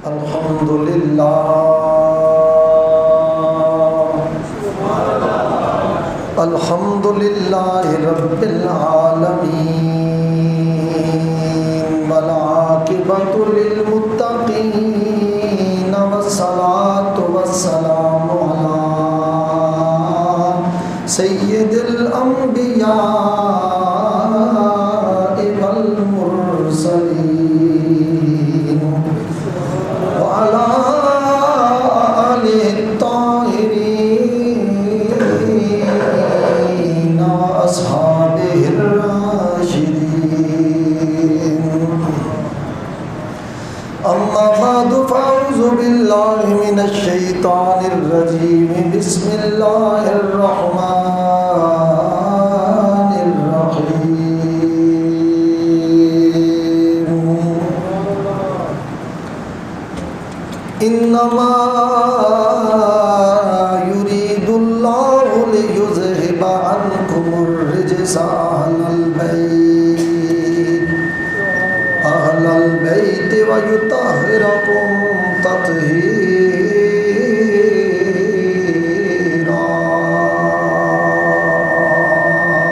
الحمد للہ الحمد للہ رب العالمین والعاقبۃ للمتقین والصلاة والسلام علی سید الانبیاء والمرسلین وعلى آله الطاهرين وأصحابه الراشدين أما بعد فأعوذ بالله من الشيطان الرجيم بسم الله الرحمن الرحيم إنما يريد الله ليذهب عنكم الرجس أهل البيت ويطهركم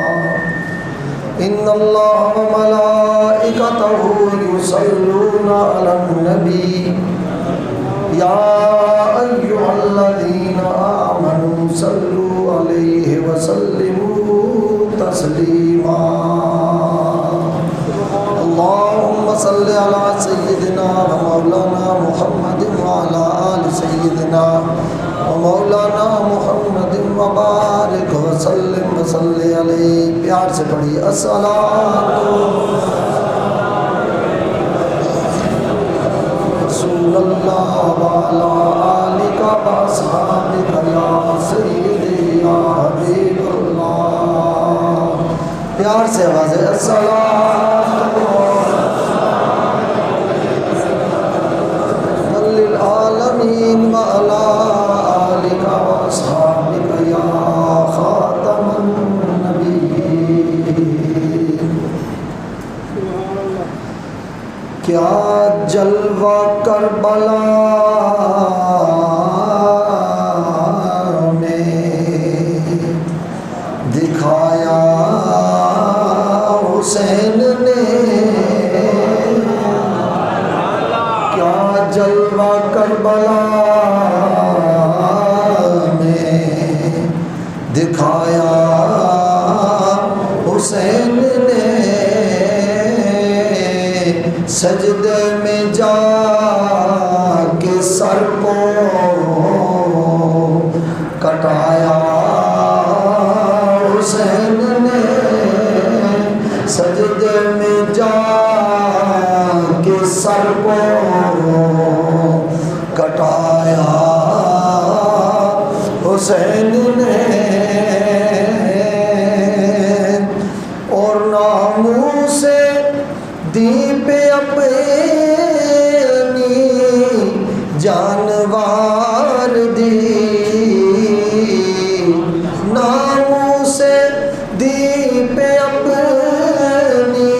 تطهيرا إن الله وملائكته يصلون على النبي يا أيها الذين آمنوا صلوا عليه وسلموا تسليما اللهم صل على سيدنا ومولانا محمد وعلى آل سيدنا ومولانا محمد وبارك وسلم وصل عليه پیار سے پڑھی الصلاۃ رسول اللہ وعلى آلك وأصحابك يا سيدي يا حبيب اللہ پیار سے آواز ہے الصلاۃ للعالمین وعلى آلك وأصحابك يا خاتم النبیین کیا جلوہ کربلا میں دکھایا حسین نے کیا جلوہ کربلا میں دکھایا حسین نے سجدے میں جا کے سر کو کٹایا حسین نے سجدے میں جا کے سر کو کٹایا حسین نے اور ناموں سے دی پہ اپنی جانوار دی ناموں سے دی پہ اپنی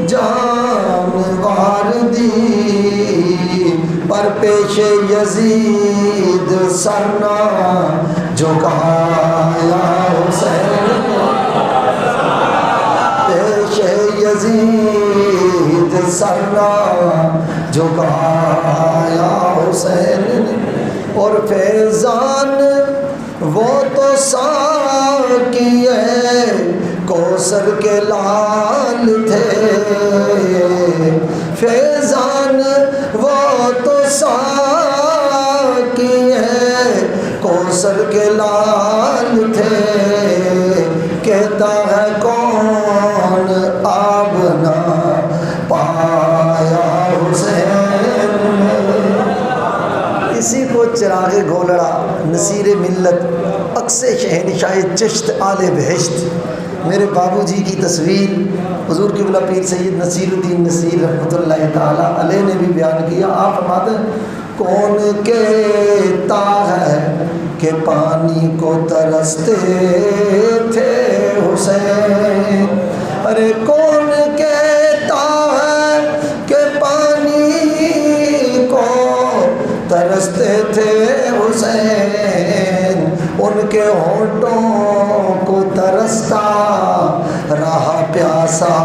جانوار دی پر پیش یزید سرنا جھکایا حسین پیش یزید سرنا جھکایا حسین اور فیضان وہ تو ساقی کوثر کے لال تھے فیضان وہ تو ساقی کوثر کے لال تھے کہتا ہے کون آب نہ پایا حسین اسی کو چراغ گولڑا نصیر ملت عکس شہنشاہ چشت آل بہشت میرے بابو جی کی تصویر حضور قبلہ پیر سید نصیر الدین نصیر رحمۃ اللہ تعالیٰ علیہ نے بھی بیان کیا آپ فرماتے ہیں کون کہتا ہے کہ پانی کو ترستے تھے حسین ارے کون کہتا ہے کہ پانی کو ترستے تھے حسین ان کے ہونٹوں کو ترستا رہا پیاسا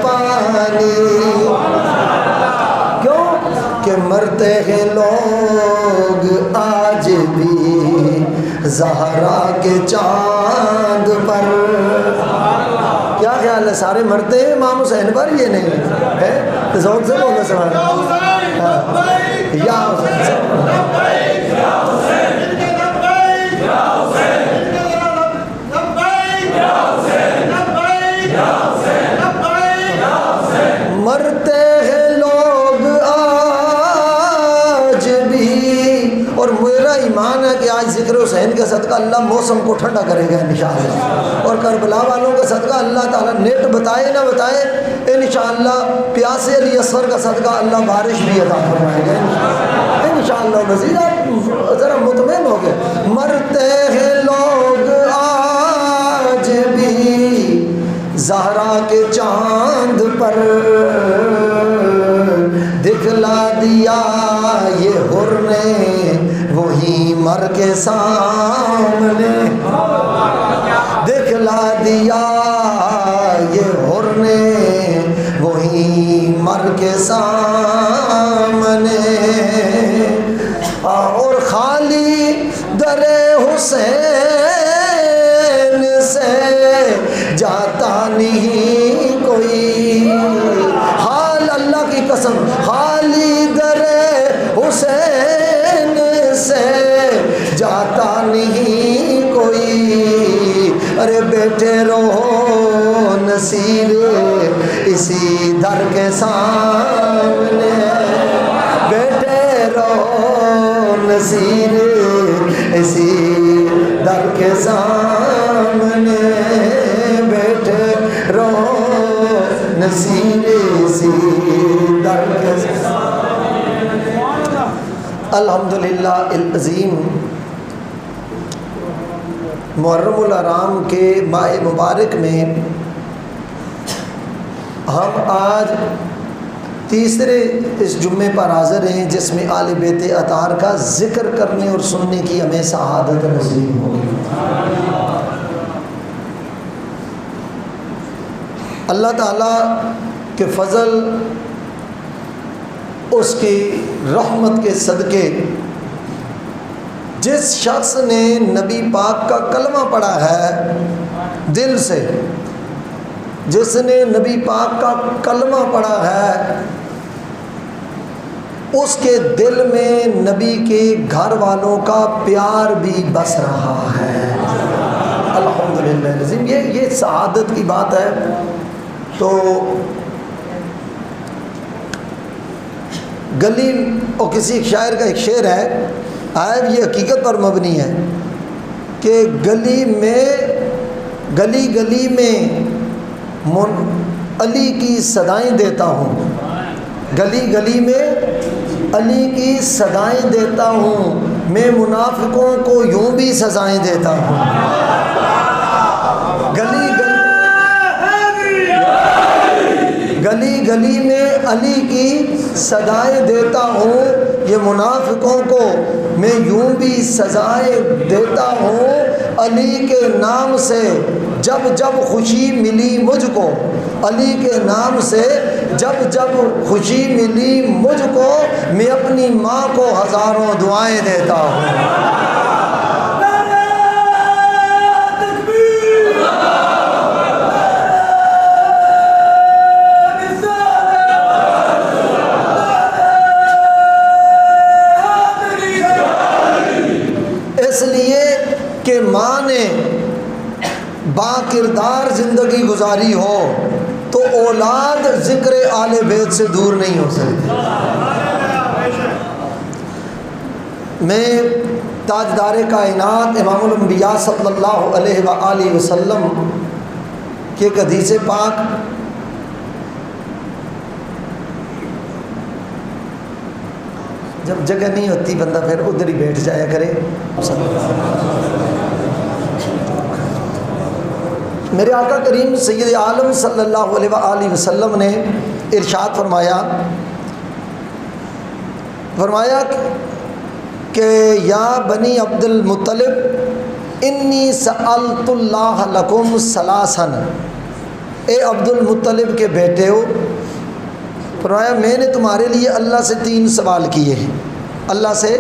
پانی. کیوں کہ مرتے ہیں لوگ آج بھی زہرا کے چاند پر. کیا خیال ہے سارے مرتے ہیں امام حسین پر؟ یہ نہیں ہے تو ذوق سے بولنا سبحان اللہ. یا مرتے ہیں لوگ آج بھی. اور میرا ایمان ہے کہ آج ذکر حسین کا صدقہ اللہ موسم کو ٹھنڈا کرے گا انشاءاللہ. اور کربلا والوں کا صدقہ اللہ تعالیٰ نیٹ بتائے نہ بتائے انشاءاللہ پیاسے علی اصغر کا صدقہ اللہ بارش بھی عطا فرمائے گا انشاءاللہ. مزید آپ ذرا مطمئن ہو گئے. مرتے ہیں لوگ آج بھی زہرا کے چاند پر دکھلا دیا یہ حر نے وہی مر کے سامنے. دکھلا دیا یہ حر نے وہی مر کے سامنے. اور خالی در حسین سے جاتا نہیں کوئی. حال اللہ کی قسم خالی در حسین سے جاتا نہیں کوئی. ارے بیٹھے رہو نصیر اسی در کے سامنے. بیٹھے رہو نصیر اسی در کے سامنے. بیٹھے رہو نصیر اسی در کے سامنے. الحمدللہ العظیم. محرم الحرام کے ماہ مبارک میں ہم آج تیسرے اس جمعے پر حاضر ہیں جس میں آل بیت اطہار کا ذکر کرنے اور سننے کی ہمیں سعادت نصیب ہوگی. اللہ تعالیٰ کے فضل اس کی رحمت کے صدقے جس شخص نے نبی پاک کا کلمہ پڑھا ہے دل سے، جس نے نبی پاک کا کلمہ پڑھا ہے اس کے دل میں نبی کے گھر والوں کا پیار بھی بس رہا ہے. الحمدللہ العظیم. یہ سعادت کی بات ہے. تو گلی اور کسی شاعر کا ایک شعر ہے آئے یہ حقیقت پر مبنی ہے کہ گلی گلی میں علی کی صدائیں دیتا ہوں. گلی گلی میں علی کی صدائیں دیتا ہوں. میں منافقوں کو یوں بھی سزائیں دیتا ہوں. گلی گلی میں علی کی صدائیں دیتا ہوں. یہ منافقوں کو میں یوں بھی سزائیں دیتا ہوں. علی کے نام سے جب جب خوشی ملی مجھ کو، علی کے نام سے جب جب خوشی ملی مجھ کو، میں اپنی ماں کو ہزاروں دعائیں دیتا ہوں. اس لیے کہ ماں نے با کردار زندگی گزاری ہو تو اولاد ذکر آل بیت سے دور نہیں ہو سکتی. میں تاجدار کائنات امام الانبیاء صلی اللہ علیہ وآلہ وسلم کے ایک حدیث پاک جب جگہ نہیں ہوتی بندہ پھر ادھر ہی بیٹھ جایا کرے. میرے آقا کریم سید عالم صلی اللہ علیہ وآلہ وسلم نے ارشاد فرمایا فرمایا کہ یا بنی عبد المطلب انی سألت اللہ لکم ثلاثا، اے عبد المطلب کے بیٹے ہو، فرمایا میں نے تمہارے لیے اللہ سے 3 سوال کیے ہیں، اللہ سے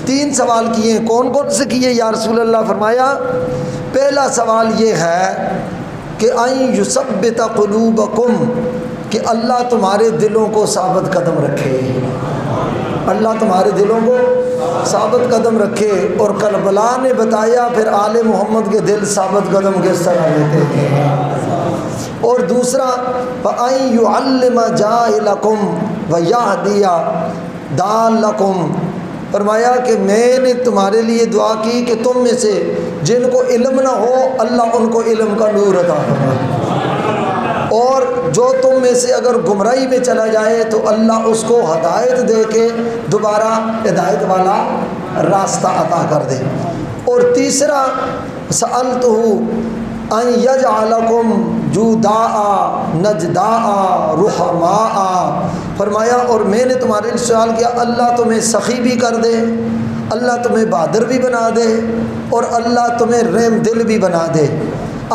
3 سوال کیے ہیں۔ کون کون سے کیے یا رسول اللہ؟ فرمایا پہلا سوال یہ ہے کہ ان یثبت قلوبکم، کہ اللہ تمہارے دلوں کو ثابت قدم رکھے، اللہ تمہارے دلوں کو ثابت قدم رکھے۔ اور کربلا نے بتایا پھر آل محمد کے دل ثابت قدم کس طرح لیتے ہیں۔ اور دوسرا فَأَن يُعَلِّمَ جَاهِلَكُمْ وَيَهْدِيَ ضَالَّكُمْ، فرمایا کہ میں نے تمہارے لیے دعا کی کہ تم میں سے جن کو علم نہ ہو اللہ ان کو علم کا نور عطا فرمائے، اور جو تم میں سے اگر گمراہی میں چلا جائے تو اللہ اس کو ہدایت دے کے دوبارہ ہدایت والا راستہ عطا کر دے۔ اور تیسرا سألتہ ان یجعلکم جداء نجداء رحماء، فرمایا اور میں نے تمہارے لیے سوال کیا اللہ تمہیں سخی بھی کر دے، اللہ تمہیں بہادر بھی بنا دے، اور اللہ تمہیں رحم دل بھی بنا دے۔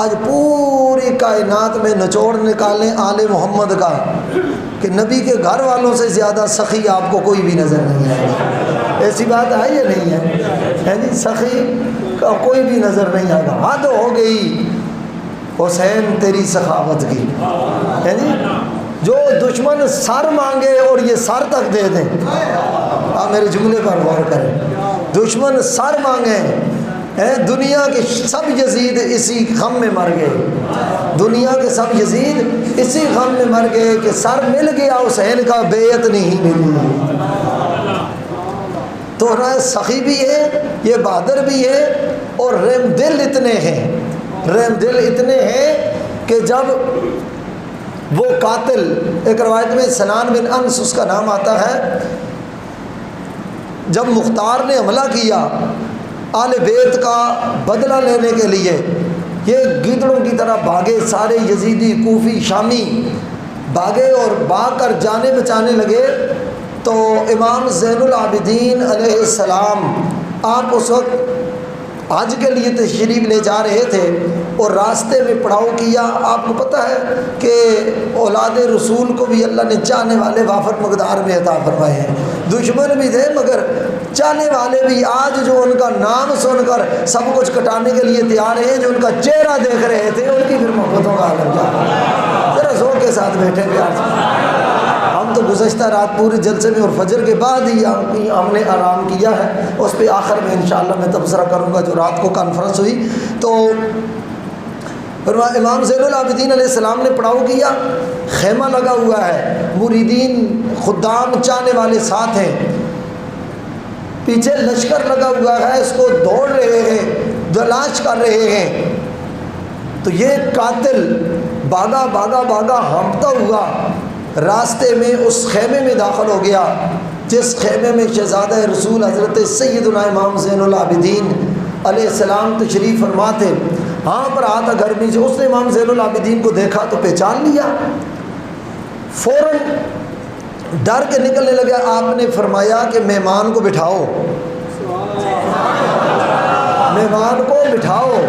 آج پوری کائنات میں نچوڑ نکالیں آل محمد کا کہ نبی کے گھر والوں سے زیادہ سخی آپ کو کوئی بھی نظر نہیں آئے گا۔ ایسی بات ہے یا نہیں ہے جی؟ سخی کا کوئی بھی نظر نہیں آئے گا۔ حد ہو گئی حسین تیری سخاوت کی، ہے جی؟ جو دشمن سر مانگے اور یہ سر تک دے دیں، آپ میرے جملے پر غور کریں، دشمن سر مانگیں، دنیا کے سب یزید اسی غم میں مر گئے، دنیا کے سب یزید اسی غم میں مر گئے کہ سر مل گیا حسین کا بیعت نہیں ملی۔ تو سخی بھی ہے، یہ بہادر بھی ہے، اور رحم دل اتنے ہیں، رحم دل اتنے ہیں کہ جب وہ قاتل، ایک روایت میں سنان بن انس اس کا نام آتا ہے، جب مختار نے حملہ کیا آل بیت کا بدلہ لینے کے لیے، یہ گیدڑوں کی طرح بھاگے، سارے یزیدی کوفی شامی بھاگے اور بھاگ کر جانے بچانے لگے، تو امام زین العابدین علیہ السلام آپ اس وقت حج کے لیے تشریف لے جا رہے تھے اور راستے میں پڑاؤ کیا۔ آپ کو پتہ ہے کہ اولاد رسول کو بھی اللہ نے چاہنے والے وافر مقدار میں عطا فرمائے ہیں، دشمن بھی تھے مگر چاہنے والے بھی، آج جو ان کا نام سن کر سب کچھ کٹانے کے لیے تیار ہیں، جو ان کا چہرہ دیکھ رہے تھے ان کی پھر محبتوں کا عالم کیا۔ ذرا ذوق کے ساتھ بیٹھے پیار سے۔ ہم تو گزشتہ رات پورے جلسے میں اور فجر کے بعد ہی ہم نے آرام کیا ہے، اس پہ آخر میں انشاءاللہ میں تبصرہ کروں گا جو رات کو کانفرنس ہوئی۔ تو امام زین العابدین علیہ السلام نے پڑاؤ کیا، خیمہ لگا ہوا ہے، مریدین خدام چاہنے والے ساتھ ہیں، پیچھے لشکر لگا ہوا ہے، اس کو دوڑ رہے ہیں، تلاش کر رہے ہیں۔ تو یہ قاتل بھاگا بھاگا بھاگا ہانپتا ہوا راستے میں اس خیمے میں داخل ہو گیا جس خیمے میں شہزادہ رسول حضرت سیدنا امام زین العابدین علیہ السلام تشریف فرما تھے۔ ہاں پر آتا گرمی سے، اس نے امام زین العابدین کو دیکھا تو پہچان لیا، فوراً ڈر کے نکلنے لگا۔ آپ نے فرمایا کہ مہمان کو بٹھاؤ، مہمان کو بٹھاؤ۔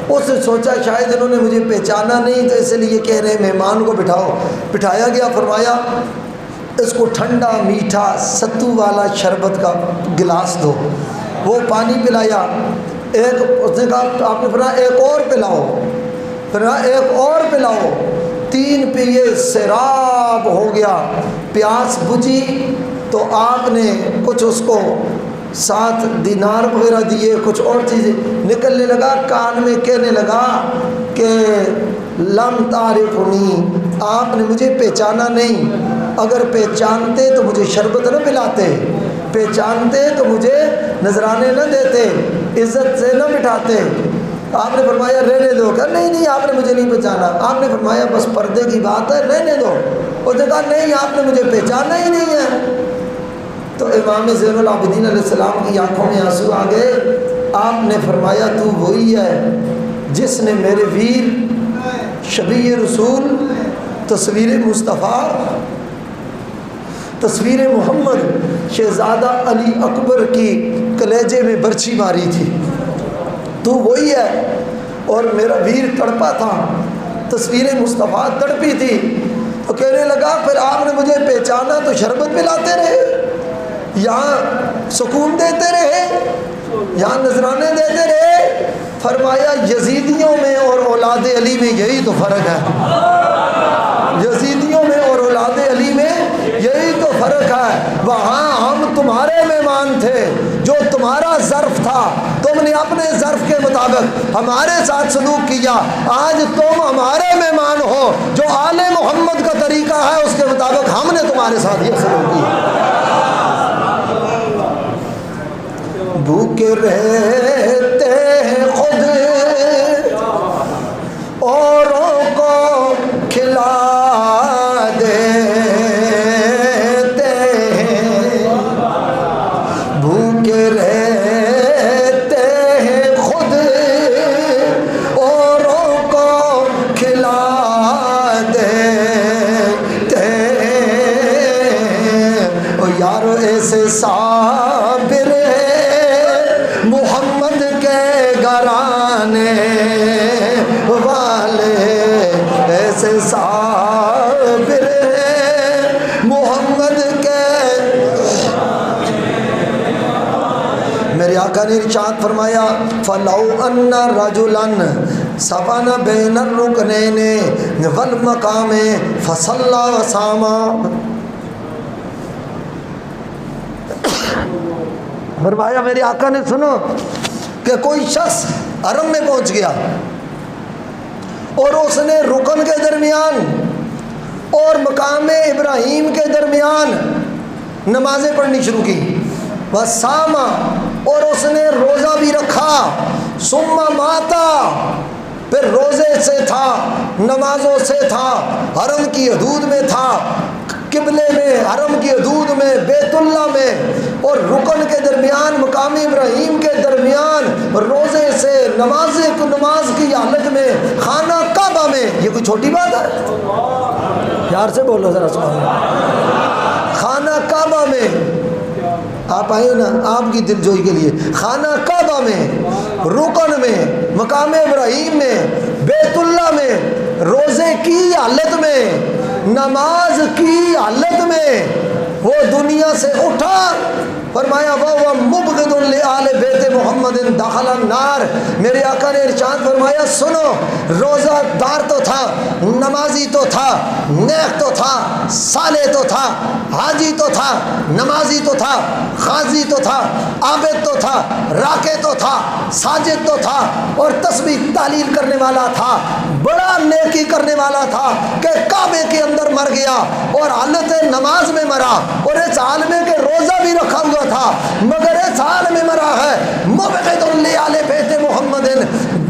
اس نے سوچا شاید انہوں نے مجھے پہچانا نہیں تو اس لیے کہہ رہے ہیں مہمان کو بٹھاؤ۔ بٹھایا گیا، فرمایا اس کو ٹھنڈا میٹھا ستو والا شربت کا گلاس دو، وہ پانی پلایا۔ ایک اس نے کہا، آپ نے فرمایا ایک اور پلاؤ، فرمایا ایک اور پلاؤ۔ 3 پیے، سیراب ہو گیا، پیاس بجھی تو آپ نے کچھ اس کو 7 دینار وغیرہ دیے، کچھ اور چیزیں، نکلنے لگا، کان میں کہنے لگا کہ لم تعرفنی، آپ نے مجھے پہچانا نہیں، اگر پہچانتے تو مجھے شربت نہ پلاتے، پہچانتے تو مجھے نذرانے نہ دیتے، عزت سے نہ بٹھاتے۔ آپ نے فرمایا رہنے دو، کہ نہیں نہیں آپ نے مجھے نہیں پہچانا۔ آپ نے فرمایا بس پردے کی بات ہے، رہنے دو۔ اس نے کہا نہیں آپ نے مجھے پہچانا ہی نہیں ہے۔ تو امام زین العابدین علیہ السلام کی آنکھوں میں آنسو آ گئے۔ آپ نے فرمایا تو وہی ہے جس نے میرے ویر شبیہ رسول، تصویر مصطفیٰ، تصویر محمد شہزادہ علی اکبر کی کلیجے میں برچھی ماری تھی، تو وہی ہے، اور میرا ویر تڑپا تھا، تصویر مصطفیٰ تڑپی تھی، تو کہنے لگا پھر آپ نے مجھے پہچانا تو شربت پلاتے رہے، یہاں سکون دیتے رہے، یہاں نذرانے دیتے رہے۔ فرمایا یزیدیوں میں اور اولاد علی میں یہی تو فرق ہے، یزیدیوں میں اور اولاد علی میں یہی تو فرق ہے۔ وہاں ہم تمہارے مہمان تھے، جو تمہارا ظرف تھا تم نے اپنے ظرف کے مطابق ہمارے ساتھ سلوک کیا، آج تم ہمارے مہمان ہو، جو آل محمد کا طریقہ ہے اس کے مطابق ہم نے تمہارے ساتھ یہ سلوک کیا۔ بھوکے رہتے ہیں خود اوروں کو کھلا دیتے ہیں، بھوکے رہتے ہیں خود اوروں کو کھلا دیتے ہیں۔ او یارو ایسے صابر محمد کے گھرانے والے، ایسے صابر محمد کے۔ میرے آقا نے ارشاد فرمایا فَلَوْ أَنَّ رَجُلًا سَبَنَ بَيْنَ الرُّكْنَيْنِ وَالْمَقَامِ فَصَلَّى وَصَامَ۔ فرمایا میرے آقا نے سنو کہ کوئی شخص حرم میں پہنچ گیا اور اس نے رکن کے درمیان اور مقام ابراہیم کے درمیان نمازیں پڑھنی شروع کی، وَصَامَ، اور اس نے روزہ بھی رکھا، ثُمَّ مَاتَ، پھر روزے سے تھا، نمازوں سے تھا، حرم کی حدود میں تھا، قبلے میں، حرم کی حدود میں، بیت اللہ میں اور رکن کے درمیان، مقام ابراہیم کے درمیان، روزے سے نماز کی حالت میں، خانہ کعبہ میں۔ یہ کوئی چھوٹی بات ہے؟ پیار سے بولو ذرا سبحان اللہ۔ خانہ کعبہ میں آپ آئے نا آپ کی دل جوئی کے لیے، خانہ کعبہ میں، رکن میں، مقام ابراہیم میں، بیت اللہ میں، روزے کی حالت میں، نماز کی حالت میں وہ دنیا سے اٹھا۔ فرمایا وَهُوَ مُبْغِضٌ لِآلِ بَيْتِ مُحَمَّدٍ دَخَلَ النَّارِ۔ میرے آقا نے ارشاد فرمایا سنو، روزہ دار تو تھا، نمازی تو تھا، نیک تو تھا، صالح تو تھا، حاجی تو تھا، نمازی تو تھا، غازی تو تھا، عابد تو تھا، راکع تو تھا، ساجد تو تھا، اور تسبیح تحلیل کرنے والا تھا، بڑا نیکی کرنے والا تھا کہ کعبے کے اندر مر گیا اور حالت نماز میں مرا، اور اس حال میں کہ روزہ بھی رکھا ہوا تھا مگر اس حال میں مرا ہے۔ مبغض لآل بیت محمد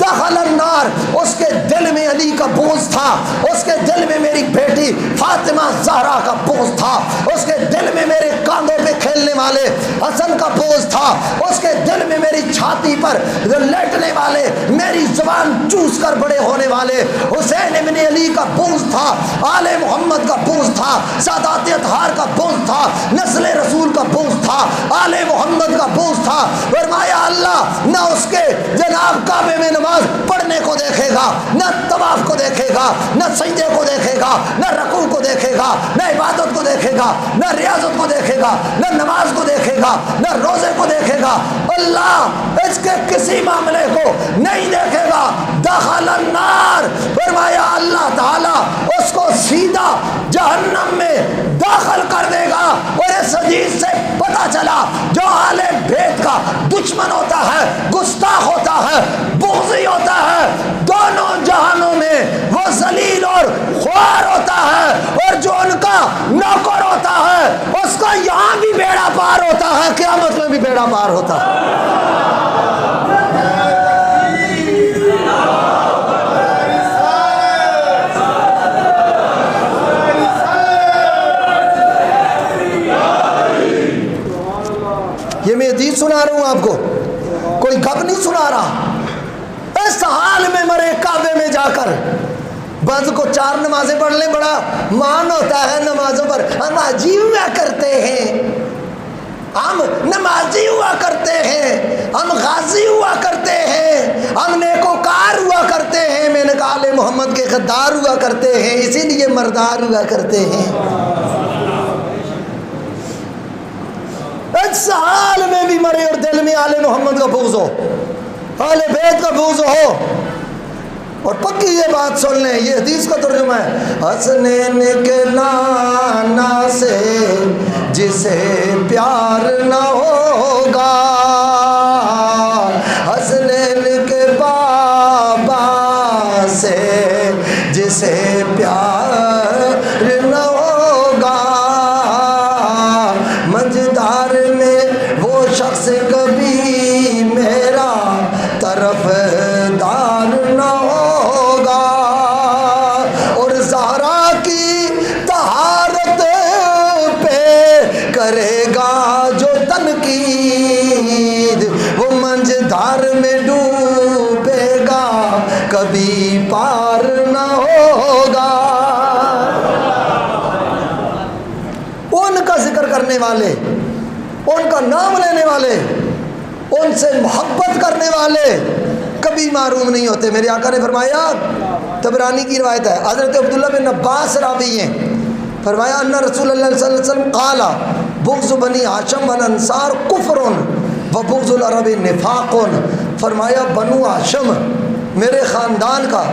دخل النار، اس کے دل میں علی کا بغض تھا، اس کے دل میں میری بیٹی فاطمہ زہرا کا بغض تھا، اس کے دل میں میرے کاندھوں پہ کھیلنے والے حسن کا بغض تھا، اس کے دل میں میری چھاتی پر لیٹنے والے، میری زبان چوس کر بڑے ہونے والے حسین ابن علی کا بغض تھا، آل محمد کا بغض تھا، سادات اطہار کا بغض تھا، نسل رسول کا بغض تھا، آل محمد کا بغض تھا۔ فرمایا اللہ نہ اس کے جناب کعبے میں نماز پڑھنے کو دیکھے گا، نہ طواف کو دیکھے گا، نہ سجدے کو دیکھے گا، نہ رکوع کو دیکھے گا، نہ عبادت کو دیکھے گا، نہ ریاضت کو دیکھے گا، نہ نماز کو دیکھے گا، نہ روزے کو دیکھے گا۔ اللہ اس کے کسی معاملے کو نہیں دیکھے گا۔ دخل النار، فرمایا اللہ تعالیٰ اس کو سیدھا جہنم میں داخل کر دے گا۔ اور اس حدیث سے پتہ چلا جو آل بیت کا دشمن ہوتا ہے، گستاخ ہوتا ہے، بغضی ہوتا ہے، دونوں جہانوں میں وہ ذلیل اور خوار ہوتا ہے، اور جو ان کا نوکر ہوتا ہے اس کا یہاں بھی بیڑا پار ہوتا ہے، قیامت میں بھی بیڑا پار ہوتا ہے۔ یہ میں حدیث سنا رہا ہوں آپ کو، کوئی گپ نہیں سنا رہا۔ اس حال میں مرے کعبے میں جا کر، بعض کو 4 نمازیں پڑھ لیں بڑا مان ہوتا ہے نمازوں پر، ہم عجیب میں کرتے ہیں، ہم نمازی ہوا کرتے ہیں، ہم غازی ہوا کرتے ہیں، ہم نیکوکار ہوا کرتے ہیں، میں نے کہا آل محمد کے غدار ہوا کرتے ہیں، اسی لیے مردار ہوا کرتے ہیں۔ ایک سال میں بھی مرے اور دل میں آل محمد کا بغض ہو، آل بیت کا بغض ہو۔ اور پکی یہ بات سن لیں، یہ حدیث کا ترجمہ ہے، حسنین کے نانا سے جسے پیار نہ ہوگا، حسنین کے بابا سے جسے پیار نہ ہوگا، مجدار میں وہ شخص کبھی میرا طرف دار نہ ہوگا، اور زہرا کی طہارت پہ کرے گا جو تنقید، وہ منجدار میں ڈوبے گا کبھی پار نہ ہوگا۔ ان کا ذکر کرنے والے، ان کا نام لینے والے، ان سے محبت کرنے والے کبھی معروم نہیں ہوتے۔ میرے آقا نے فرمایا، طبرانی کی روایت ہے، حضرت عبداللہ بن عباس راوی ہیں، فرمایا ان رسول اللہ صلی اللہ علیہ وسلم قال بغض بنی ہاشم والانصار کفر وبغض العرب نفاق، فرمایا بنو ہاشم میرے خاندان کا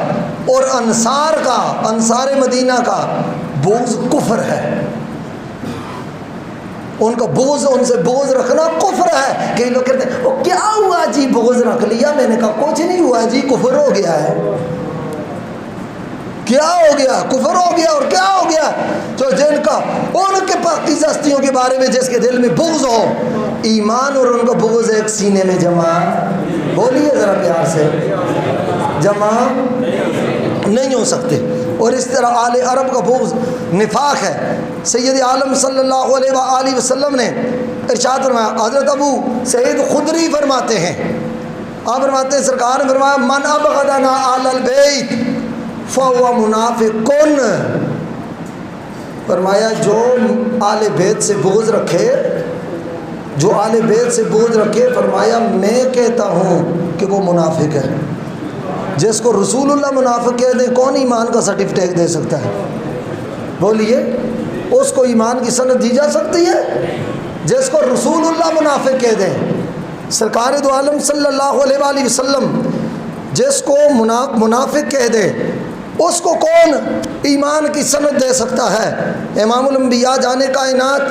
اور انصار کا، انصار مدینہ کا بغض کفر ہے، ان کا بغض، ان سے بغض رکھنا کفر ہے۔ کئی لوگ کہتے ہیں وہ کیا ہوا جی بغض رکھ لیا، میں نے کہا کچھ نہیں ہوا جی، کفر ہو گیا ہے۔ کیا ہو گیا؟ کفر ہو گیا۔ اور کیا ہو گیا؟ تو جن کا ان کے پاکیزہ ہستیوں کے بارے میں جس کے دل میں بغض ہو، ایمان اور ان کا بغض ایک سینے میں جمع، بولیے ذرا پیار سے، جمع نہیں ہو سکتے۔ اور اس طرح آل عرب کا بغض نفاق ہے۔ سید عالم صلی اللہ علیہ وآلہ وسلم نے ارشاد فرمایا، حضرت ابو سعید خدری فرماتے ہیں، آپ فرماتے ہیں سرکار نے فرمایا من ابغضنا آل البیت فہو منافق، فرمایا جو آل بیت سے بغض رکھے، جو آل بیت سے بغض رکھے، فرمایا میں کہتا ہوں کہ وہ منافق ہے۔ جس کو رسول اللہ منافق کہہ دیں، کون ایمان کا سرٹیفکیٹ دے سکتا ہے؟ بولیے، اس کو ایمان کی سند دی جا سکتی ہے؟ جس کو رسول اللہ منافق کہہ دیں، سرکار دو عالم صلی اللہ علیہ وآلہ وسلم جس کو منافق کہہ دے، اس کو کون ایمان کی سند دے سکتا ہے؟ امام الانبیاء جانے کائنات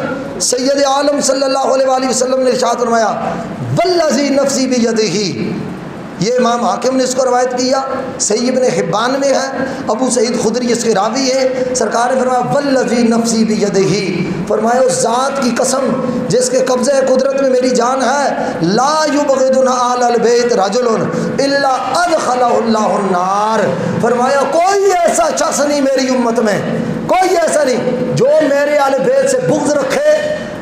سید عالم صلی اللہ علیہ وآلہ وسلم نے ارشاد فرمایا والذی نفسی بیدہ، یہ امام حاکم نے اس کو روایت کیا، صحیح ابن حبان میں ہے، ابو سعید خدری اس کے راوی ہے، سرکار نے فرمایا والذی نفسی بیدہ، فرمایا اس ذات کی قسم جس کے قبضہ قدرت میں میری جان ہے، لا یبغضنا آل البیت رجل الا ادخلہ اللہ النار، فرمایا کوئی ایسا شخص نہیں میری امت میں، کوئی ایسا نہیں جو میرے آل بیت سے بغض رکھے،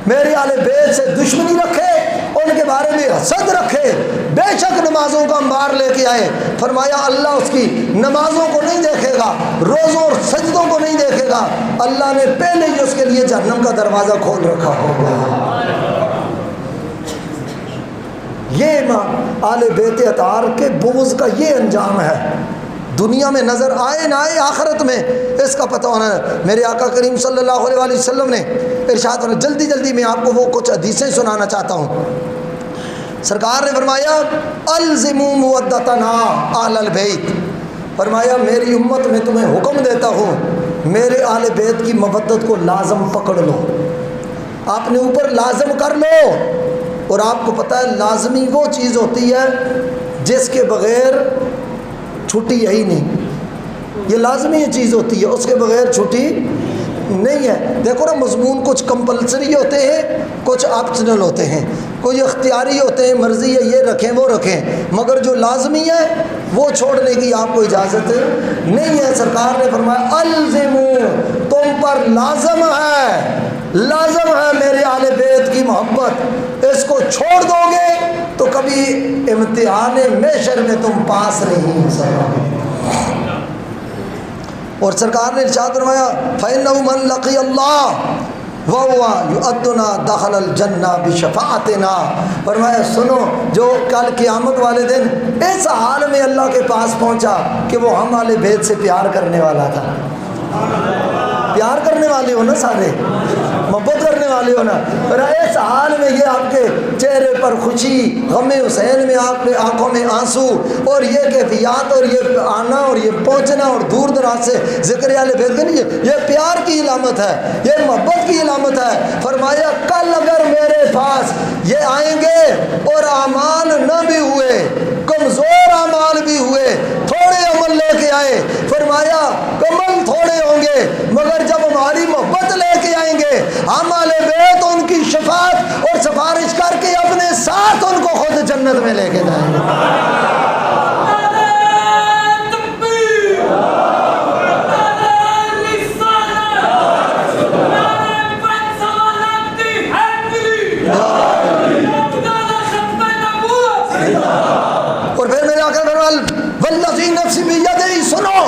میرے آل بیت سے دشمنی رکھے، ان کے بارے میں حسد رکھے، بے شک نمازوں کا انبار لے کے آئے، فرمایا اللہ اس کی نمازوں کو نہیں دیکھے گا، روزوں اور سجدوں کو نہیں دیکھے گا، اللہ نے پہلے ہی اس کے لیے جہنم کا دروازہ کھول رکھا ہوگا۔ یہ امام آل بیت اطہار کے بغض کا یہ انجام ہے، دنیا میں نظر آئے نہ آئے، آخرت میں اس کا پتہ ہونا ہے۔ میرے آقا کریم صلی اللہ علیہ وآلہ وسلم نے ارشاد فرمایا، جلدی جلدی میں آپ کو وہ کچھ حدیثیں سنانا چاہتا ہوں۔ سرکار نے فرمایا الزموا مودتنا آل البیت، فرمایا میری امت میں تمہیں حکم دیتا ہوں میرے آل بیت کی مودت کو لازم پکڑ لو، اپنے اوپر لازم کر لو۔ اور آپ کو پتہ ہے لازمی وہ چیز ہوتی ہے جس کے بغیر چھٹی ہے ہی نہیں، یہ لازمی چیز ہوتی ہے، اس کے بغیر چھٹی نہیں ہے۔ دیکھو نا، مضمون کچھ کمپلسری ہوتے ہیں، کچھ آپشنل ہوتے ہیں، کوئی اختیاری ہوتے ہیں، مرضی ہے یہ رکھیں وہ رکھیں، مگر جو لازمی ہے وہ چھوڑنے کی آپ کو اجازت نہیں ہے۔ سرکار نے فرمایا الزموا، تم پر لازم ہے میرے آل بیت کی محبت، اس کو چھوڑ دو گے تو کبھی امتحان محشر میں تم پاس نہیں ہو سکتے۔ اور سرکار نے ارشاد فرمایا فَإِنَّهُ مَنْ لَقِيَ اللَّهَ وَهُوَ يُؤَدُّنَا دَخَلَ الْجَنَّةِ بِشَفَاعَتِنَا، فرمایا سنو جو کل قیامت والے دن اس حال میں اللہ کے پاس پہنچا کہ وہ ہم والے بیت سے پیار کرنے والا تھا. پیار کرنے والے ہو نا، سارے محبت کرنے والے ہو نا. اور اس حال میں یہ آپ کے چہرے پر خوشی، غم حسین میں آپ کے آنکھوں میں آنسو، اور یہ کیفیات اور یہ آنا اور یہ پہنچنا اور دور دراز سے ذکر اہل بیت کا نہیں، یہ پیار کی علامت ہے، یہ محبت کی علامت ہے. فرمایا کل اگر میرے پاس یہ آئیں گے اور اعمال نہ بھی ہوئے، کمزور اعمال بھی ہوئے، تھوڑے عمل لے کے آئے، فرمایا عمل تھوڑے ہوں گے مگر جب ہماری محبت لے کے آئیں گے ہم اہل بیت ان کی شفاعت اور سفارش کر کے اپنے ساتھ ان کو خود جنت میں لے کے جائیں گے. اور پھر میرے آقا فرمایا والذی نفسی بیدہ، سنو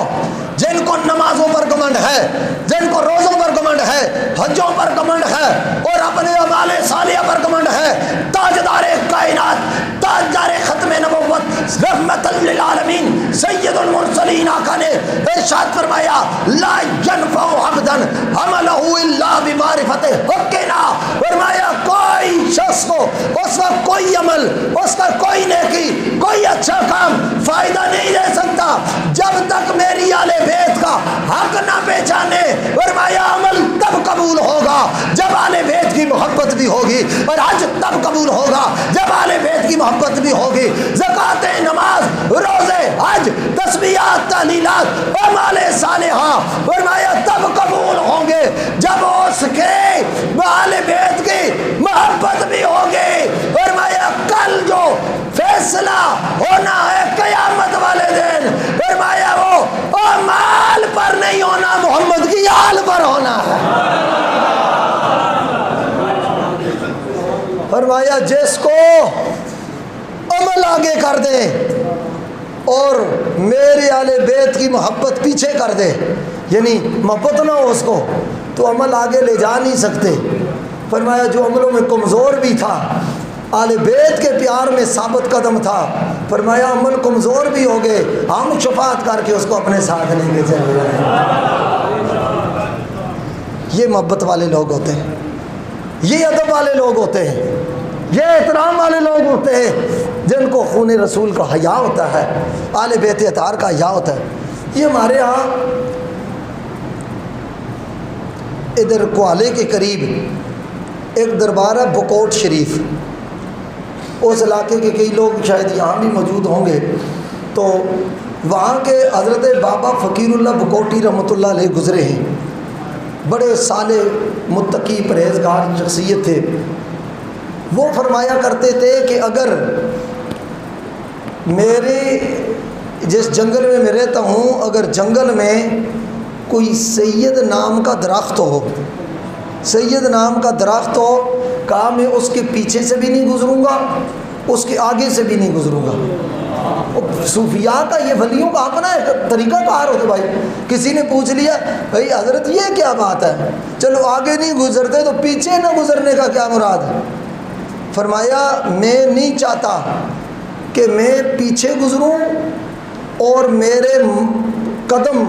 جن کو نمازوں پر گمنڈ ہے، جن کو روزوں پر گمنڈ ہے، حجوں پر گمنڈ ہے اور اپنے اعمال صالحہ پر گمنڈ ہے، تاجدار کائنات، تاجدار ختم نبوت، رحمت للعالمین، سید المرسلین آقا نے ارشاد فرمایا لا ینفع عبدا عملہ الا بمعرفت حقنا. فرمایا کوئی شخص کو اس وقت کوئی عمل، اس کا کوئی نیکی، کوئی اچھا کام فائدہ نہیں دے سکتا جب تک میری آل بیت کا حق نہ پہچانے. فرمایا عمل تب قبول ہوگا جب آل بیت کی محبت بھی ہوگی، اور حج تب قبول ہوگا جب آل بیت کی محبت بھی ہوگی. زکوٰۃ، نماز، روزے، حج، تسبیحات، تحلیلات، اعمال صالحہ فرمایا تب قبول ہوں گے جب اس کے آل بیت کی محبت بھی ہوگی. فرمایا کل جو فیصلہ ہونا ہے قیامت والے دن، فرمایا وہ اعمال پر نہیں ہونا، محمد کی آل پر ہونا ہے. فرمایا جس کو عمل آگے کر دے اور میرے آل بیت کی محبت پیچھے کر دے، یعنی محبت نہ ہو اس کو، تو عمل آگے لے جا نہیں سکتے. فرمایا جو عملوں میں کمزور بھی تھا، آل بیت کے پیار میں ثابت قدم تھا، فرمایا عمل کمزور بھی ہو گئے، ہم شفاعت کر کے اس کو اپنے ساتھ لے کے چلے جائیں. یہ محبت والے لوگ ہوتے ہیں، یہ ادب والے لوگ ہوتے ہیں، یہ احترام والے لوگ ہوتے ہیں جن کو خون رسول کا حیا ہوتا ہے، آل بیت اطہار کا حیا ہوتا ہے. یہ ہمارے ہاں ادھر کوالے کے قریب ایک دربار ہے بکوٹ شریف، اس علاقے کے کئی لوگ شاید یہاں بھی موجود ہوں گے. تو وہاں کے حضرت بابا فقیر اللہ بکوٹی رحمۃ اللہ علیہ گزرے ہیں، بڑے صالح متقی پرہیزگار شخصیت تھے. وہ فرمایا کرتے تھے کہ اگر میرے جس جنگل میں میں رہتا ہوں، اگر جنگل میں کوئی سید نام کا درخت ہو، سید نام کا درخت ہو، کہا میں اس کے پیچھے سے بھی نہیں گزروں گا، اس کے آگے سے بھی نہیں گزروں گا. صوفیاء کا یہ ولیوں کا اپنا ایک طریقہ کار ہوتا. بھائی کسی نے پوچھ لیا بھائی حضرت یہ کیا بات ہے، چلو آگے نہیں گزرتے تو پیچھے نہ گزرنے کا کیا مراد ہے؟ فرمایا میں نہیں چاہتا کہ میں پیچھے گزروں اور میرے قدم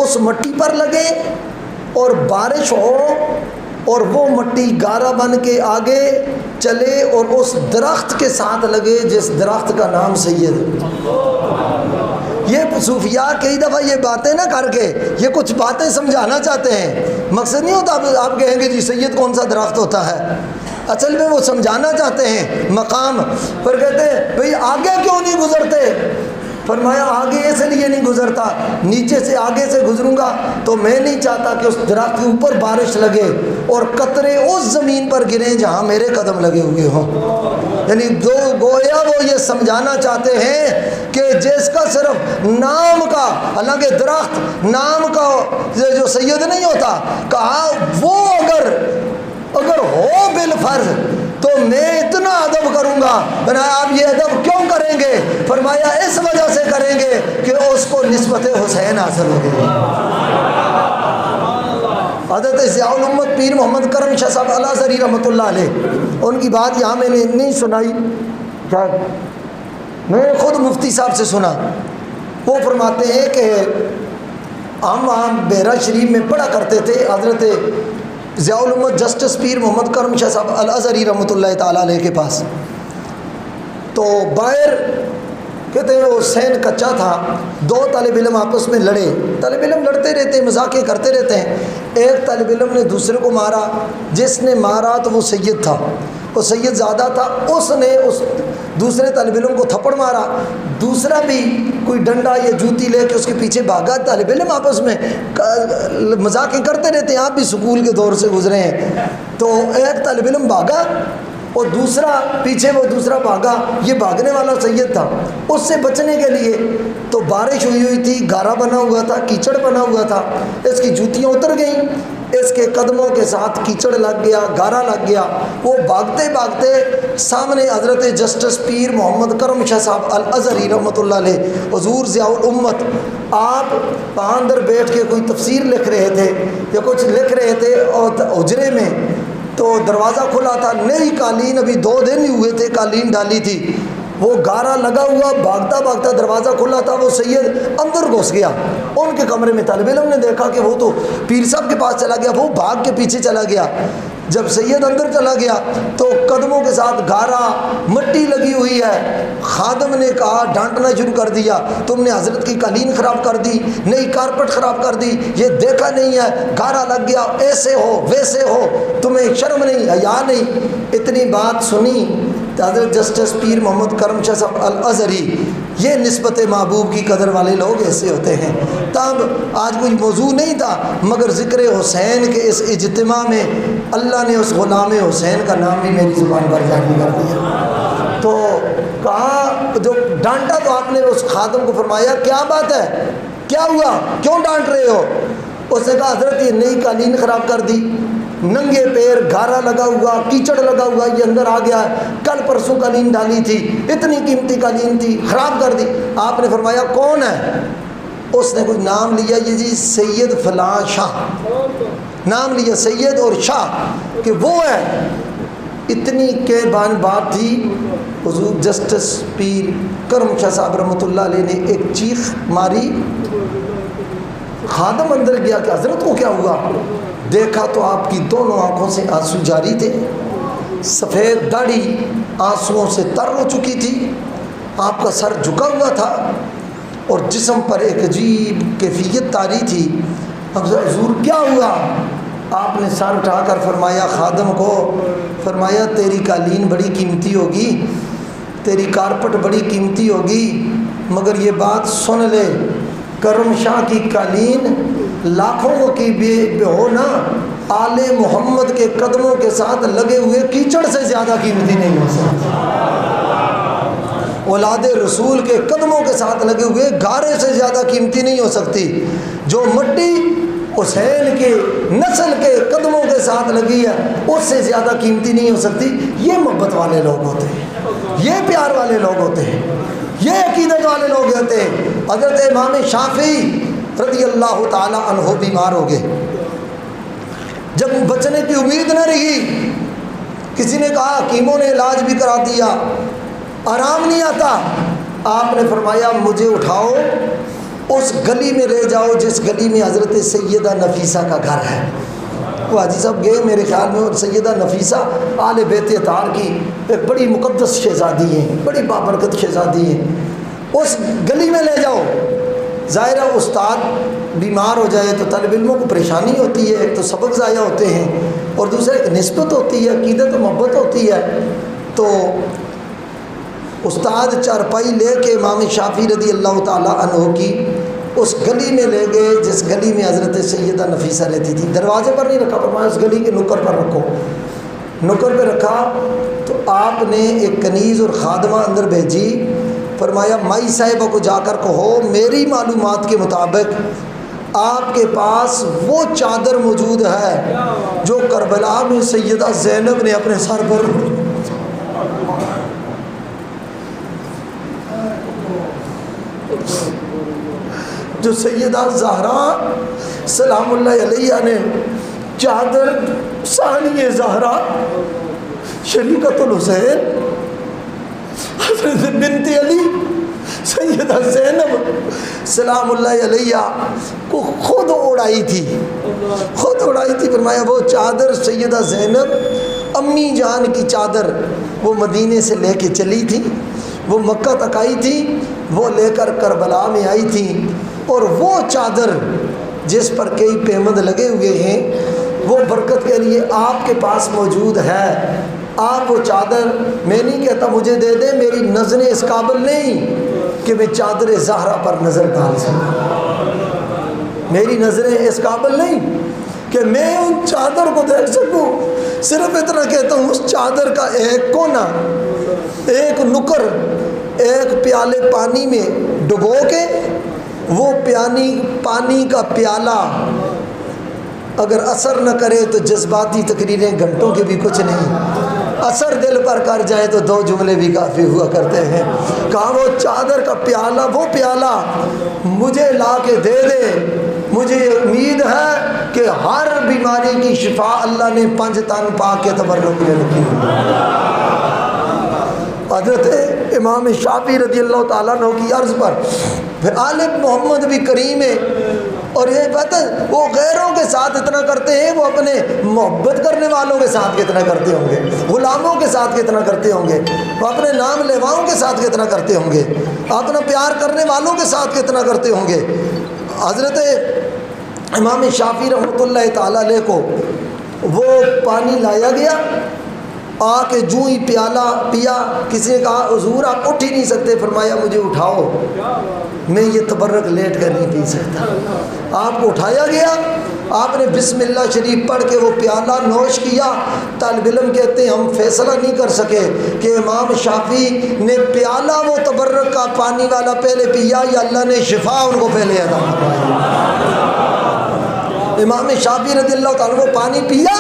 اس مٹی پر لگے اور بارش ہو اور وہ مٹی گارا بن کے آگے چلے اور اس درخت کے ساتھ لگے جس درخت کا نام سید. یہ صوفیاء کئی دفعہ یہ باتیں نہ کر کے یہ کچھ باتیں سمجھانا چاہتے ہیں، مقصد نہیں ہوتا آپ کہیں گے جی سید کون سا درخت ہوتا ہے، اصل میں وہ سمجھانا چاہتے ہیں مقام پر. کہتے ہیں بھئی آگے کیوں نہیں گزرتے؟ فرمایا آگے اس لیے نہیں گزرتا، نیچے سے آگے سے گزروں گا تو میں نہیں چاہتا کہ اس درخت کے اوپر بارش لگے اور قطرے اس زمین پر گریں جہاں میرے قدم لگے ہوئے ہوں. یعنی دو گویا وہ یہ سمجھانا چاہتے ہیں کہ جس کا صرف نام کا، حالانکہ درخت نام کا جو سید نہیں ہوتا، کہا وہ اگر ہو بالفرض تو میں اتنا ادب کروں گا. آپ یہ ادب کیوں کریں گے؟ فرمایا اس وجہ سے کریں گے کہ اس کو نسبت حسین حاصل ہو گئی. حضرت ضیاء الامت پیر محمد کرم شاہ صاحب الازہری رحمۃ اللہ علیہ، ان کی بات یہاں میں نے نہیں سنائی، میں نے خود مفتی صاحب سے سنا، وہ فرماتے ہیں کہ ہم وہاں بیرا شریف میں پڑھا کرتے تھے حضرت ضیاء الامت جسٹس پیر محمد کرم شاہ صاحب الازہری رحمۃ اللہ تعالیٰ علیہ کے پاس، تو باہر کہتے ہیں وہ سین کچا تھا، دو طالب علم آپس میں لڑے، طالب علم لڑتے رہتے ہیں، مذاقیں کرتے رہتے ہیں، ایک طالب علم نے دوسرے کو مارا، جس نے مارا تو وہ سید تھا، وہ سید زیادہ تھا، اس نے اس دوسرے طالب علم کو تھپڑ مارا، دوسرا بھی کوئی ڈنڈا یا جوتی لے کے اس کے پیچھے بھاگا، طالب علم آپس میں مذاقیں کرتے رہتے ہیں، آپ بھی سکول کے دور سے گزرے ہیں، تو ایک طالب علم بھاگا اور دوسرا پیچھے وہ دوسرا بھاگا، یہ بھاگنے والا سید تھا، اس سے بچنے کے لیے تو بارش ہوئی تھی، گارا بنا ہوا تھا، کیچڑ بنا ہوا تھا، اس کی جوتیاں اتر گئیں، اس کے قدموں کے ساتھ کیچڑ لگ گیا، گارا لگ گیا، وہ بھاگتے بھاگتے سامنے حضرت جسٹس پیر محمد کرم شاہ صاحب الازہری رحمۃ اللہ علیہ حضور ضیاء الامت، آپ وہاں اندر بیٹھ کے کوئی تفسیر لکھ رہے تھے یا کچھ لکھ رہے تھے، اور حجرے میں تو دروازہ کھلا تھا، نئی قالین ابھی 2 دن ہی ہوئے تھے، قالین ڈالی تھی، وہ گارا لگا ہوا، بھاگتا بھاگتا دروازہ کھلا تھا، وہ سید اندر گھس گیا ان کے کمرے میں، طالب علم نے دیکھا کہ وہ تو پیر صاحب کے پاس چلا گیا، وہ بھاگ کے پیچھے چلا گیا، جب سید اندر چلا گیا تو قدموں کے ساتھ گارا مٹی لگی ہوئی ہے، خادم نے کہا، ڈانٹنا شروع کر دیا، تم نے حضرت کی قالین خراب کر دی، نئی کارپٹ خراب کر دی، یہ دیکھا نہیں ہے، گارا لگ گیا، ایسے ہو ویسے ہو، تمہیں شرم نہیں، حیا نہیں، اتنی بات سنی حضرت جسٹس پیر محمد کرم شاہ صاحب الازہری، یہ نسبت محبوب کی قدر والے لوگ ایسے ہوتے ہیں۔ تب آج کوئی موضوع نہیں تھا، مگر ذکر حسین کے اس اجتماع میں اللہ نے اس غلام حسین کا نام بھی میری زبان پر جاری کر دیا، تو کہا، جو ڈانٹا تو آپ نے اس خادم کو فرمایا کیا بات ہے، کیا ہوا، کیوں ڈانٹ رہے ہو؟ اس نے کہا حضرت یہ نئی قالین خراب کر دی، ننگے پیر، گارا لگا ہوا، کیچڑ لگا ہوا، یہ اندر آ گیا، کل پرسوں قالین ڈالی تھی، اتنی قیمتی قالین تھی، خراب کر دی۔ آپ نے فرمایا کون ہے؟ اس نے کوئی نام لیا، یہ جی سید فلاں شاہ، نام لیا سید اور شاہ کہ وہ ہے، اتنی کے بات تھی، حضور جسٹس پیر کرم شاہ صاحب رحمۃ اللہ علیہ نے ایک چیخ ماری، خادم اندر گیا کہ حضرت کو کیا ہوا، دیکھا تو آپ کی دونوں آنکھوں سے آنسو جاری تھے، سفید داڑھی آنسوؤں سے تر ہو چکی تھی، آپ کا سر جھکا ہوا تھا اور جسم پر ایک عجیب کیفیت طاری تھی۔ اب حضور کیا ہوا؟ آپ نے سر اٹھا کر فرمایا خادم کو، فرمایا تیری قالین بڑی قیمتی ہوگی، تیری کارپٹ بڑی قیمتی ہوگی، مگر یہ بات سن لے، کرم شاہ کی قالین لاکھوں کی بھی ہو نا، آل محمد کے قدموں کے ساتھ لگے ہوئے کیچڑ سے زیادہ قیمتی نہیں ہو سکتی، اولاد رسول کے قدموں کے ساتھ لگے ہوئے گارے سے زیادہ قیمتی نہیں ہو سکتی، جو مٹی حسین کے نسل کے قدموں کے ساتھ لگی ہے اس سے زیادہ قیمتی نہیں ہو سکتی۔ یہ محبت والے لوگ ہوتے ہیں، یہ پیار والے لوگ ہوتے ہیں، یہ عقیدت والے لوگ ہوتے ہیں۔ حضرت امام شافعی رضی اللہ تعالی عنہ بیمار ہو گئے، جب بچنے کی امید نہ رہی، کسی نے کہا، حکیموں نے علاج بھی کرا دیا، آرام نہیں آتا، آپ نے فرمایا مجھے اٹھاؤ، اس گلی میں لے جاؤ جس گلی میں حضرت سیدہ نفیسہ کا گھر ہے۔ وہ حاجی صاحب گئے، میرے خیال میں سیدہ نفیسہ آل بیت اطہار کی ایک بڑی مقدس شہزادی ہیں، بڑی بابرکت شہزادی ہیں، اس گلی میں لے جاؤ۔ ظاہرہ استاد بیمار ہو جائے تو طالب علموں کو پریشانی ہوتی ہے، ایک تو سبق ضائع ہوتے ہیں اور دوسرا ایک نسبت ہوتی ہے، عقیدت و محبت ہوتی ہے، تو استاد چارپائی لے کے امام شافعی رضی اللہ تعالیٰ عنہ کی اس گلی میں لے گئے جس گلی میں حضرت سیدہ نفیسہ رہتی تھی۔ دروازے پر نہیں رکھا، فرمایا اس گلی کے نکر پر رکھو، نکر پہ رکھا تو آپ نے ایک کنیز اور خادمہ اندر بھیجی، فرمایا مائی صاحبہ کو جا کر کہو میری معلومات کے مطابق آپ کے پاس وہ چادر موجود ہے جو کربلا میں سیدہ زینب نے اپنے سر پر، جو سیدہ زہرا سلام اللہ علیہ نے چادر ثانی زہرا شریکۃ الحسین حضرت بنت علی سیدہ زینب سلام اللہ علیہ کو خود اڑائی تھی، خود اڑائی تھی۔ فرمایا وہ چادر سیدہ زینب امی جان کی چادر وہ مدینے سے لے کے چلی تھی، وہ مکہ تک آئی تھی، وہ لے کر کربلا میں آئی تھی، اور وہ چادر جس پر کئی پیمند لگے ہوئے ہیں وہ برکت کے لیے آپ کے پاس موجود ہے۔ آپ وہ چادر، میں نہیں کہتا مجھے دے دیں، میری نظریں اس قابل نہیں کہ میں چادر زہرا پر نظر ڈال سکوں، میری نظریں اس قابل نہیں کہ میں ان چادر کو دیکھ سکوں۔ صرف اتنا کہتا ہوں اس چادر کا ایک کونا، ایک نکر ایک پیالے پانی میں ڈبو کے، وہ پانی کا پیالہ اگر اثر نہ کرے تو جذباتی تقریریں گھنٹوں کے بھی کچھ نہیں، اثر دل پر کر جائے تو 2 جملے بھی کافی ہوا کرتے ہیں۔ کہا وہ چادر کا پیالہ، وہ پیالہ مجھے لا کے دے دے، مجھے امید ہے کہ ہر بیماری کی شفا اللہ نے 5 تن پاک کے تبرک میں رکھی ہے۔ حضرت امام شافعی رضی اللہ تعالیٰ عنہ کی عرض پر پھر آل محمد بھی کریم ہے، اور یہ بات وہ غیروں کے ساتھ اتنا کرتے ہیں، وہ اپنے محبت کرنے والوں کے ساتھ کتنا کرتے ہوں گے، غلاموں کے ساتھ کتنا کرتے ہوں گے، وہ اپنے نام لیواؤں کے ساتھ کتنا کرتے ہوں گے، اپنا پیار کرنے والوں کے ساتھ کتنا کرتے ہوں گے۔ حضرت امام شافعی رحمۃ اللہ تعالیٰ علیہ کو وہ پانی لایا گیا، آ کے جو ہی پیالہ پیا، کسی نے کہا حضور آپ اٹھ ہی نہیں سکتے، فرمایا مجھے اٹھاؤ، میں یہ تبرک لیٹ کر نہیں پی سکتا۔ آپ کو اٹھایا گیا، آپ نے بسم اللہ شریف پڑھ کے وہ پیالہ نوش کیا۔ طالب علم کہتے ہیں ہم فیصلہ نہیں کر سکے کہ امام شافعی نے پیالہ وہ تبرک کا پانی والا پہلے پیا یا اللہ نے شفا ان کو پہلے عطا فرمائی۔ امام شافعی رضی اللہ تعالیٰ وہ پانی پیا،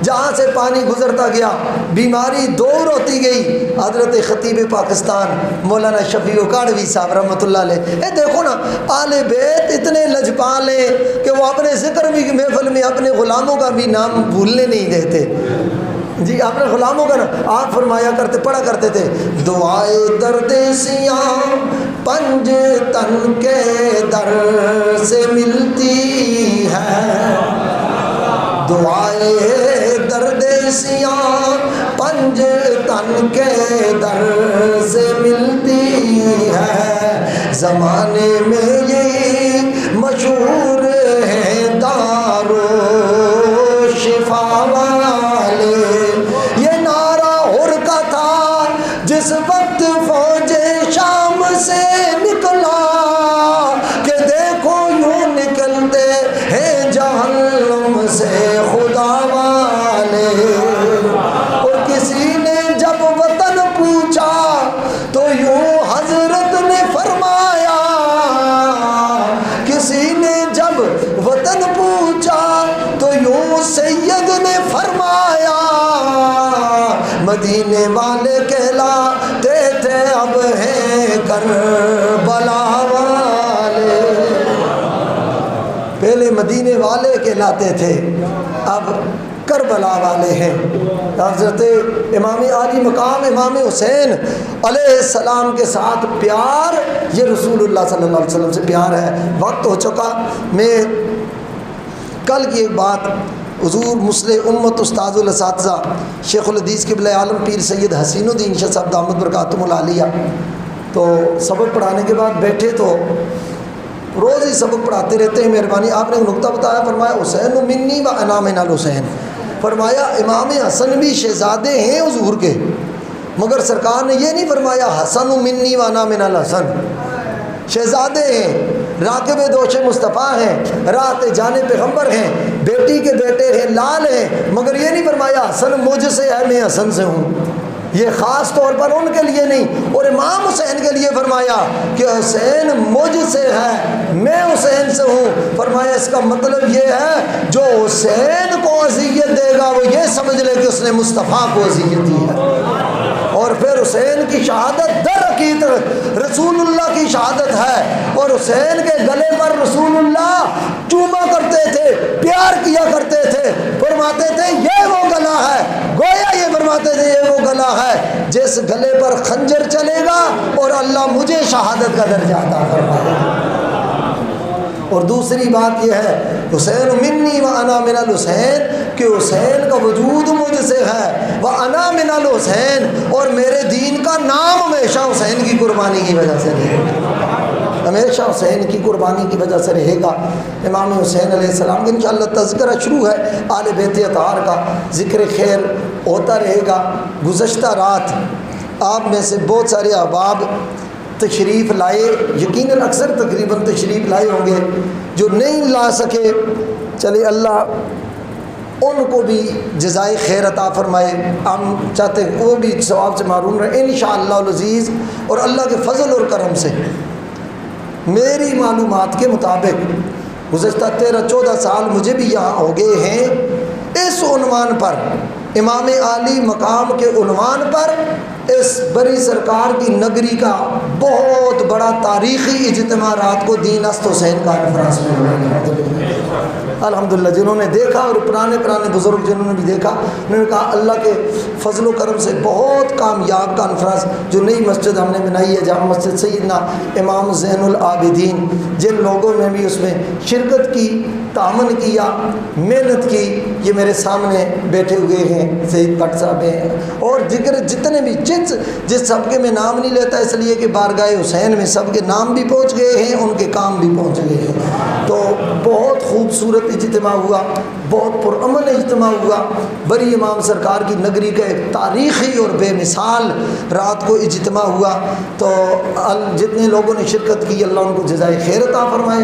جہاں سے پانی گزرتا گیا بیماری دور ہوتی گئی۔ حضرت خطیب پاکستان مولانا شفیع کاڑوی صاحب رحمۃ اللہ علیہ، دیکھو نا آل بیت اتنے لجپال ہیں کہ وہ اپنے ذکر بھی محفل میں اپنے غلاموں کا بھی نام بھولنے نہیں دیتے۔ جی اپنے غلاموں کا نام آپ فرمایا کرتے، پڑھا کرتے تھے، دعائے درد سیاں پنج تن کے در سے ملتی ہے، دعائے درد سیاں پنج تن کے در سے ملتی ہے، زمانے میں یہ مشہور ہے دارو شفا والے۔ یہ نعرہ ہر کا تھا جس وقت فوج شام سے نکلا، کہ دیکھو یوں نکلتے ہیں جہنم سے خدا والے۔ اور کسی نے جب وطن پوچھا تو یوں حضرت نے فرمایا، کسی نے جب وطن پوچھا تو یوں سید نے فرمایا، مدینے والے کہلاتے تھے اب ہیں کربلا والے۔ پہلے مدینے والے کہلاتے تھے، اب کربلا والے ہیں۔ حضرت امام عالی مقام امام حسین علیہ السلام کے ساتھ پیار، یہ رسول اللہ صلی اللہ علیہ وسلم سے پیار ہے۔ وقت ہو چکا، میں کل کی ایک بات حضور مسلح امت استاذ الاساتذہ شیخ الحدیث قبلہ عالم پیر سید حسین الدین شاہ صاحب دامت برکاتہم العالیہ، تو سبق پڑھانے کے بعد بیٹھے تو روز ہی سبق پڑھاتے رہتے ہیں، مہربانی آپ نے ایک نقطہ بتایا، فرمایا حسین منی و انا من الحسین، فرمایا امام حسن بھی شہزادے ہیں حضور کے، مگر سرکار نے یہ نہیں فرمایا حسن منی و انا من الحسن، شہزادے ہیں، راکب دوش مصطفیٰ ہیں، رات جان پیغمبر ہیں، بیٹی کے بیٹے ہیں، لال ہیں، مگر یہ نہیں فرمایا حسن مجھ سے ہے میں حسن سے ہوں، یہ خاص طور پر ان کے لیے نہیں، اور امام حسین کے لیے فرمایا کہ حسین مجھ سے ہے میں حسین سے ہوں۔ فرمایا اس کا مطلب یہ ہے جو حسین کو اذیت دے گا وہ یہ سمجھ لے کہ اس نے مصطفیٰ کو اذیت دی ہے، اور پھر حسین کی شہادت در عقیدہ طرف رسول اللہ کی شہادت ہے، اور حسین کے گلے پر رسول اللہ چوما کرتے تھے، پیار کیا کرتے تھے، فرماتے تھے یہ وہ گلا ہے، گویا یہ فرماتے تھے یہ وہ گلا ہے جس گلے پر خنجر چلے گا اور اللہ مجھے شہادت کا درجہ عطا فرمائے گا۔ اور دوسری بات یہ ہے حسین منی و انا من الحسین، کہ حسین کا وجود مجھ سے ہے، و انا من الحسین، اور میرے دین کا نام ہمیشہ حسین کی قربانی کی وجہ سے رہے گا، ہمیشہ حسین کی قربانی کی وجہ سے رہے گا۔ امام حسین علیہ السلام کا انشاءاللہ تذکرہ شروع ہے، آل بیت اطہار کا ذکر خیر ہوتا رہے گا۔ گزشتہ رات آپ میں سے بہت سارے احباب تشریف لائے، یقیناً اکثر تقریباً تشریف لائے ہوں گے، جو نہیں لا سکے چلے اللہ ان کو بھی جزائے خیر عطا فرمائے، ہم چاہتے ہیں وہ بھی ثواب سے محروم رہے انشاءاللہ العزیز۔ اور اللہ کے فضل اور کرم سے میری معلومات کے مطابق گزشتہ 13-14 سال مجھے بھی یہاں ہو گئے ہیں، اس عنوان پر امام عالی مقام کے عنوان پر اس بری سرکار کی نگری کا بہت بڑا تاریخی اجتماع رات کو دین است حسین کانفرنس میں ہوا الحمدللہ۔ جنہوں نے دیکھا اور پرانے بزرگ جنہوں نے بھی دیکھا، انہوں نے کہا اللہ کے فضل و کرم سے بہت کامیاب کانفرنس، جو نئی مسجد ہم نے بنائی ہے جامع مسجد سیدنا امام زین العابدین، جن لوگوں نے بھی اس میں شرکت کی، تعاون کیا، محنت کی، یہ میرے سامنے بیٹھے ہوئے ہیں، سید بٹ صاحب ہیں، اور جتنے بھی جس سب کے میں نام نہیں لیتا اس لیے کہ بارگاہ حسین میں سب کے نام بھی پہنچ گئے ہیں، ان کے کام بھی پہنچ گئے ہیں۔ تو بہت خوبصورت اجتماع ہوا، بہت پرامن اجتماع ہوا، بری امام سرکار کی نگری کا ایک تاریخی اور بے مثال رات کو اجتماع ہوا۔ تو جتنے لوگوں نے شرکت کی اللہ ان کو جزائے خیر عطا فرمائے،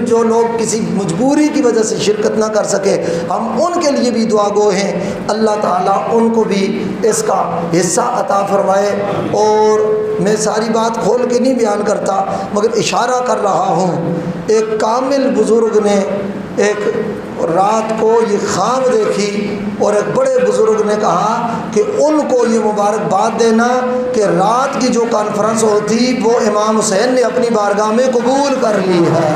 جو لوگ کسی مجبوری کی وجہ سے شرکت نہ کر سکے ہم ان کے لیے بھی دعا گو ہیں، اللہ تعالیٰ ان کو بھی اس کا حصہ عطا فرمائے۔ اور میں ساری بات کھول کے نہیں بیان کرتا مگر اشارہ کر رہا ہوں، ایک کامل بزرگ نے ایک رات کو یہ خواب دیکھی، اور ایک بڑے بزرگ نے کہا کہ ان کو یہ مبارکباد دینا کہ رات کی جو کانفرنس ہوتی وہ امام حسین نے اپنی بارگاہ میں قبول کر لی ہے۔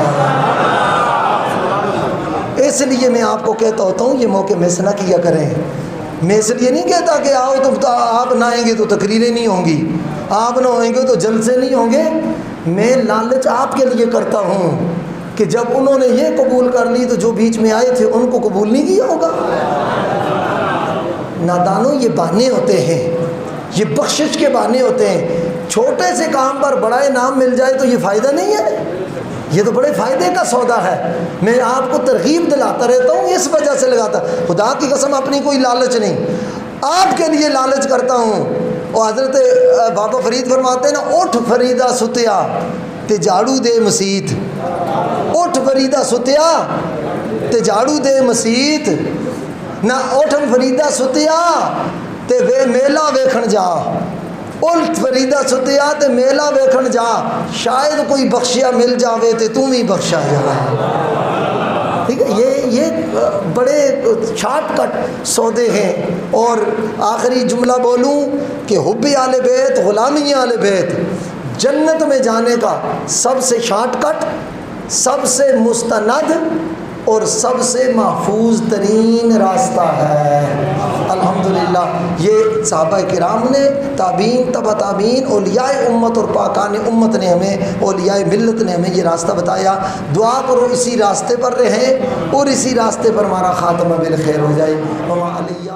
اس لیے میں آپ کو کہتا ہوتا ہوں یہ موقع مس نہ کیا کریں۔ میں اس لیے نہیں کہتا کہ آؤ تو آپ نہ آئیں گے تو تقریریں نہیں ہوں گی، آپ نہ ہوئیں گے تو جلسے نہیں ہوں گے۔ میں لالچ آپ کے لیے کرتا ہوں کہ جب انہوں نے یہ قبول کر لی تو جو بیچ میں آئے تھے ان کو قبول نہیں کیا ہوگا۔ نادانوں یہ بہانے ہوتے ہیں، یہ بخشش کے بہانے ہوتے ہیں۔ چھوٹے سے کام پر بڑا انعام مل جائے تو یہ فائدہ نہیں ہے، یہ تو بڑے فائدے کا سودا ہے۔ میں آپ کو ترغیب دلاتا رہتا ہوں، اس وجہ سے لگاتا، خدا کی قسم اپنی کوئی لالچ نہیں، آپ کے لیے لالچ کرتا ہوں۔ اور حضرت بابا فرید فرماتے ہیں نا، اٹھ فریدہ ستیا تے جھاڑو دے مسیت، اٹھ فریدہ ستیا تے جھاڑو دے مسیت، نہ اٹھن فریدہ ستیا تے میلہ ویکھن جا، اٹھ فریدہ ستیا تے میلہ ویکھن جا، شاید کوئی بخشیا مل جاوے تے تم ہی بخشا جائے۔ ٹھیک ہے، یہ بڑے شارٹ کٹ سودے ہیں۔ اور آخری جملہ بولوں کہ حب آل بیت، غلامی آل بیت جنت میں جانے کا سب سے شارٹ کٹ، سب سے مستند اور سب سے محفوظ ترین راستہ ہے۔ الحمدللہ یہ صحابہ کرام نے، تابعین، تبع تابعین، اولیاء امت اور پاکان امت نے ہمیں، اولیاء ملت نے ہمیں یہ راستہ بتایا۔ دعا کرو اسی راستے پر رہیں اور اسی راستے پر ہمارا خاتمہ بالخیر ہو جائے۔ وما علیہ